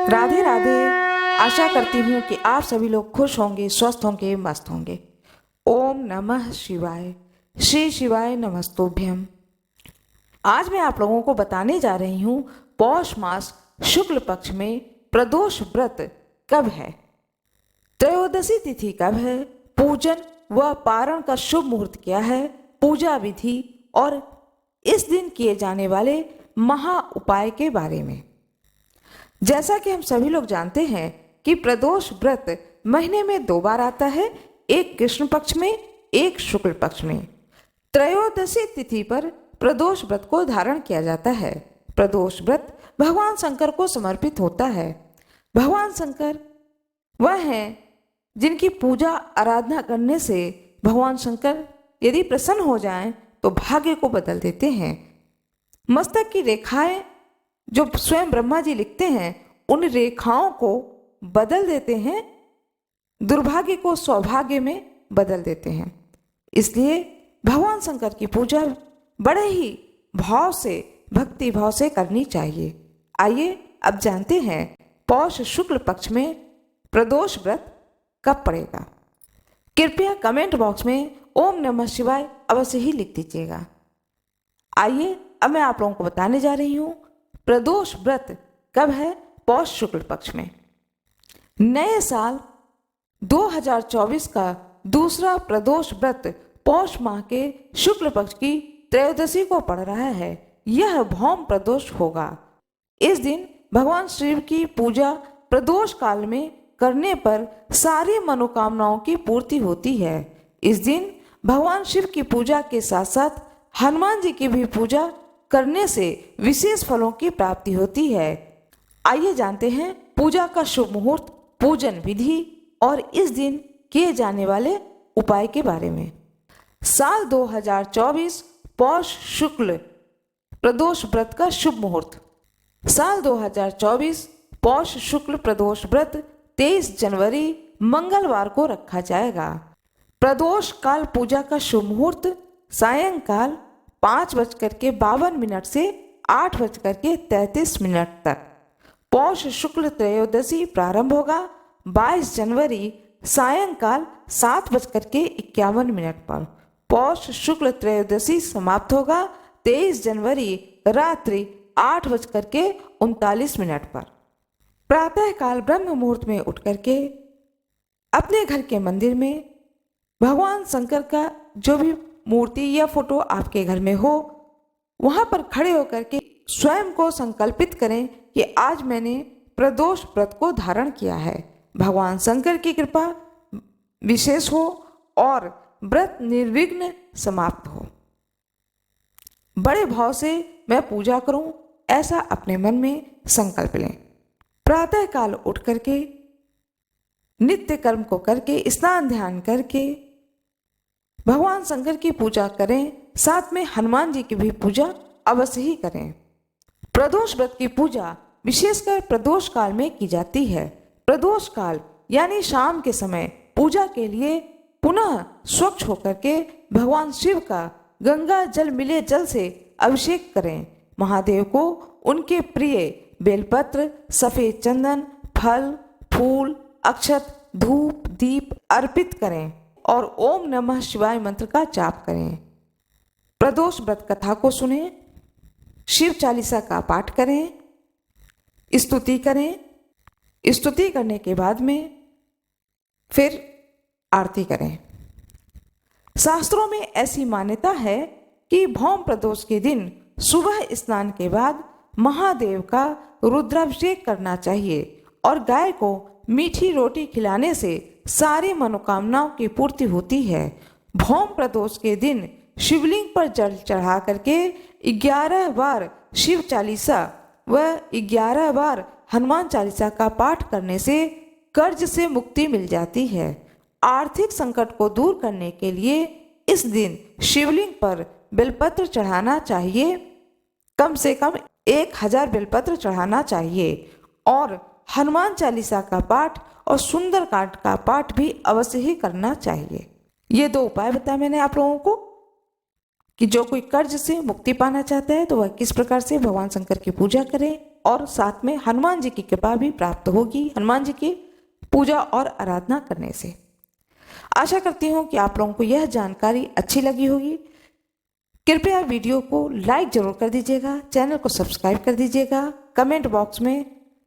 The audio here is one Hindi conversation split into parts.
राधे राधे। आशा करती हूँ कि आप सभी लोग खुश होंगे, स्वस्थ होंगे, मस्त होंगे। ओम नमः शिवाय। श्री शिवाय नमस्तुभ्यम। आज मैं आप लोगों को बताने जा रही हूँ पौष मास शुक्ल पक्ष में प्रदोष व्रत कब है, त्रयोदशी तिथि कब है, पूजन व पारण का शुभ मुहूर्त क्या है, पूजा विधि और इस दिन किए जाने वाले महा उपाय के बारे में। जैसा कि हम सभी लोग जानते हैं कि प्रदोष व्रत महीने में 2 बार आता है, एक कृष्ण पक्ष में, एक शुक्ल पक्ष में। त्रयोदशी तिथि पर प्रदोष व्रत को धारण किया जाता है। प्रदोष व्रत भगवान शंकर को समर्पित होता है। भगवान शंकर वह हैं जिनकी पूजा आराधना करने से भगवान शंकर यदि प्रसन्न हो जाएं तो भाग्य को बदल देते हैं। मस्तक की रेखाएं जो स्वयं ब्रह्मा जी लिखते हैं, उन रेखाओं को बदल देते हैं, दुर्भाग्य को सौभाग्य में बदल देते हैं। इसलिए भगवान शंकर की पूजा बड़े ही भाव से, भक्ति भाव से करनी चाहिए। आइए अब जानते हैं पौष शुक्ल पक्ष में प्रदोष व्रत कब पड़ेगा। कृपया कमेंट बॉक्स में ओम नमः शिवाय अवश्य ही लिख दीजिएगा। आइए अब मैं आप लोगों को बताने जा रही हूँ प्रदोष व्रत कब है पौष शुक्ल पक्ष में। नए साल 2024 का दूसरा प्रदोष व्रत पौष माह के शुक्ल पक्ष की त्रयोदशी को पड़ रहा है। यह भौम प्रदोष होगा। इस दिन भगवान शिव की पूजा प्रदोष काल में करने पर सारी मनोकामनाओं की पूर्ति होती है। इस दिन भगवान शिव की पूजा के साथ साथ हनुमान जी की भी पूजा करने से विशेष फलों की प्राप्ति होती है। आइए जानते हैं पूजा का शुभ मुहूर्त, पूजन विधि और इस दिन किए जाने वाले उपाय के बारे में। साल 2024 पौष शुक्ल प्रदोष व्रत का शुभ मुहूर्त। साल 2024 पौष शुक्ल प्रदोष व्रत 23 जनवरी मंगलवार को रखा जाएगा। प्रदोष काल पूजा का शुभ मुहूर्त सायंकाल 5:52 से 8:33 तक। पौष शुक्ल त्रयोदशी प्रारंभ होगा 22 जनवरी सायंकाल 7:51 पर। पौष शुक्ल त्रयोदशी समाप्त होगा 23 जनवरी रात्रि 8:39 पर। प्रातः काल ब्रह्म मुहूर्त में उठ करके अपने घर के मंदिर में भगवान शंकर का जो भी मूर्ति या फोटो आपके घर में हो, वहां पर खड़े होकर के स्वयं को संकल्पित करें कि आज मैंने प्रदोष व्रत को धारण किया है। भगवान शंकर की कृपा विशेष हो और व्रत निर्विघ्न समाप्त हो। बड़े भाव से मैं पूजा करूं, ऐसा अपने मन में संकल्प लें। प्रातः काल उठ करके नित्य कर्म को करके स्नान ध्यान करके भगवान शंकर की पूजा करें, साथ में हनुमान जी की भी पूजा अवश्य ही करें। प्रदोष व्रत की पूजा विशेषकर प्रदोष काल में की जाती है। प्रदोष काल यानी शाम के समय पूजा के लिए पुनः स्वच्छ होकर के भगवान शिव का गंगा जल मिले जल से अभिषेक करें। महादेव को उनके प्रिय बेलपत्र, सफेद चंदन, फल, फूल, अक्षत, धूप, दीप अर्पित करें और ओम नमः शिवाय मंत्र का जाप करें। प्रदोष व्रत कथा को सुने, शिव चालीसा का पाठ करें, स्तुति करें। स्तुति करने के बाद में फिर आरती करें। शास्त्रों में ऐसी मान्यता है कि भौम प्रदोष के दिन सुबह स्नान के बाद महादेव का रुद्राभिषेक करना चाहिए और गाय को मीठी रोटी खिलाने से सारी मनोकामनाओं की पूर्ति होती है। भौम प्रदोष के दिन शिवलिंग पर जल चढ़ा करके 11 बार शिव चालीसा व 11 बार हनुमान चालीसा का पाठ करने से कर्ज से मुक्ति मिल जाती है। आर्थिक संकट को दूर करने के लिए इस दिन शिवलिंग पर बेलपत्र चढ़ाना चाहिए। कम से कम 1000 बेलपत्र चढ़ाना चाहिए और हनुमान चालीसा का पाठ और सुंदरकांड का पाठ भी अवश्य ही करना चाहिए। ये 2 उपाय बताए मैंने आप लोगों को कि जो कोई कर्ज से मुक्ति पाना चाहता है तो वह किस प्रकार से भगवान शंकर की पूजा करे और साथ में हनुमान जी की कृपा भी प्राप्त होगी हनुमान जी की पूजा और आराधना करने से। आशा करती हूँ कि आप लोगों को यह जानकारी अच्छी लगी होगी। कृपया वीडियो को लाइक जरूर कर दीजिएगा, चैनल को सब्सक्राइब कर दीजिएगा, कमेंट बॉक्स में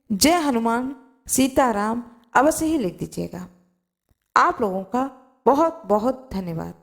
जय हनुमान सीताराम अवश्य ही लिख दीजिएगा। आप लोगों का बहुत बहुत धन्यवाद।